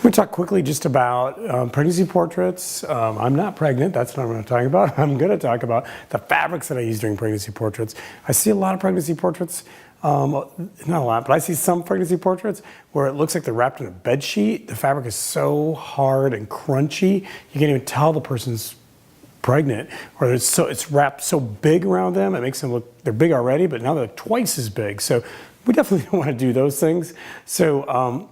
I'm going to talk quickly just about pregnancy portraits. I'm not pregnant, that's not what I'm talking about. I'm going to talk about the fabrics that I use during pregnancy portraits. I see a lot of pregnancy portraits, not a lot, but I see some pregnancy portraits where it looks like they're wrapped in a bed sheet. The fabric is so hard and crunchy, you can't even tell the person's pregnant, or it's wrapped so big around them, it makes them look, they're big already, but now they're twice as big. So we definitely don't want to do those things. So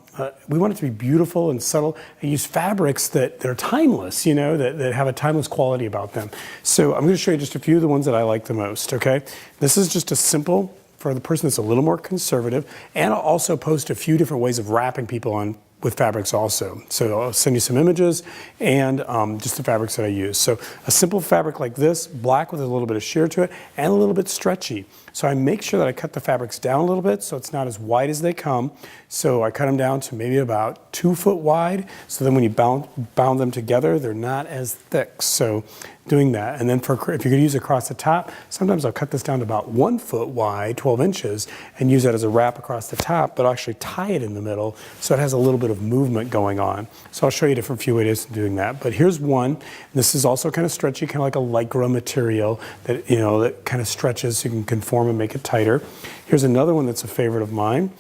we want it to be beautiful and subtle and use fabrics that are timeless, you know, that have a timeless quality about them. So I'm going to show you just a few of the ones that I like the most, okay? This is just a simple, for the person that's a little more conservative, and I'll also post a few different ways of wrapping people on with fabrics also. So I'll send you some images and just the fabrics that I use. So a simple fabric like this, black with a little bit of sheer to it and a little bit stretchy. So I make sure that I cut the fabrics down a little bit so it's not as wide as they come. So I cut them down to maybe about 2 foot wide. So then when you bound them together, they're not as thick. So doing that. And then if you're going to use across the top, sometimes I'll cut this down to about 1 foot wide, 12 inches, and use that as a wrap across the top, but I'll actually tie it in the middle so it has a little bit of movement going on. So I'll show you different few ways of doing that. But here's one. This is also kind of stretchy, kind of like a Lycra material that, you know, that kind of stretches so you can conform and make it tighter. Here's another one that's a favorite of mine.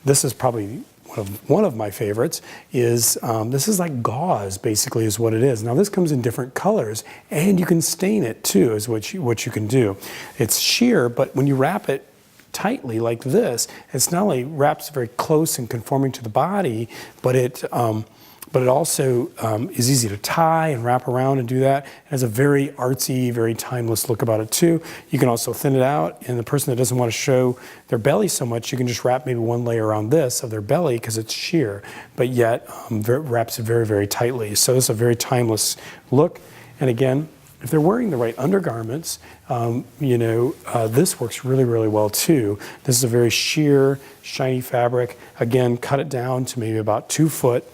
This is probably one of my favorites. Is this is like gauze, basically, is what it is. Now this comes in different colors, and you can stain it too, is what you can do. It's sheer, but when you wrap it tightly like this, it's not only wraps very close and conforming to the body, but it also is easy to tie and wrap around and do that. It has a very artsy, very timeless look about it too. You can also thin it out, and the person that doesn't want to show their belly so much, you can just wrap maybe one layer around this of their belly because it's sheer, but yet wraps it very, very tightly. So this is a very timeless look. And again, if they're wearing the right undergarments, you know, this works really, really well too. This is a very sheer, shiny fabric. Again, cut it down to maybe about 2 foot.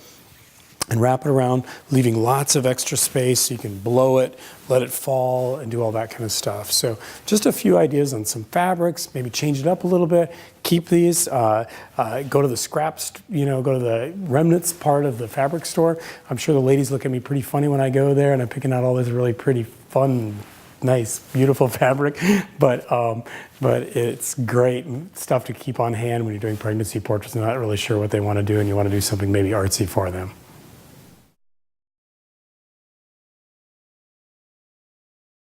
And wrap it around, leaving lots of extra space so you can blow it, let it fall, and do all that kind of stuff. So just a few ideas on some fabrics, maybe change it up a little bit, keep these, go to the scraps, you know, go to the remnants part of the fabric store. I'm sure the ladies look at me pretty funny when I go there and I'm picking out all this really pretty fun, nice, beautiful fabric, but it's great stuff to keep on hand when you're doing pregnancy portraits and not really sure what they want to do and you want to do something maybe artsy for them.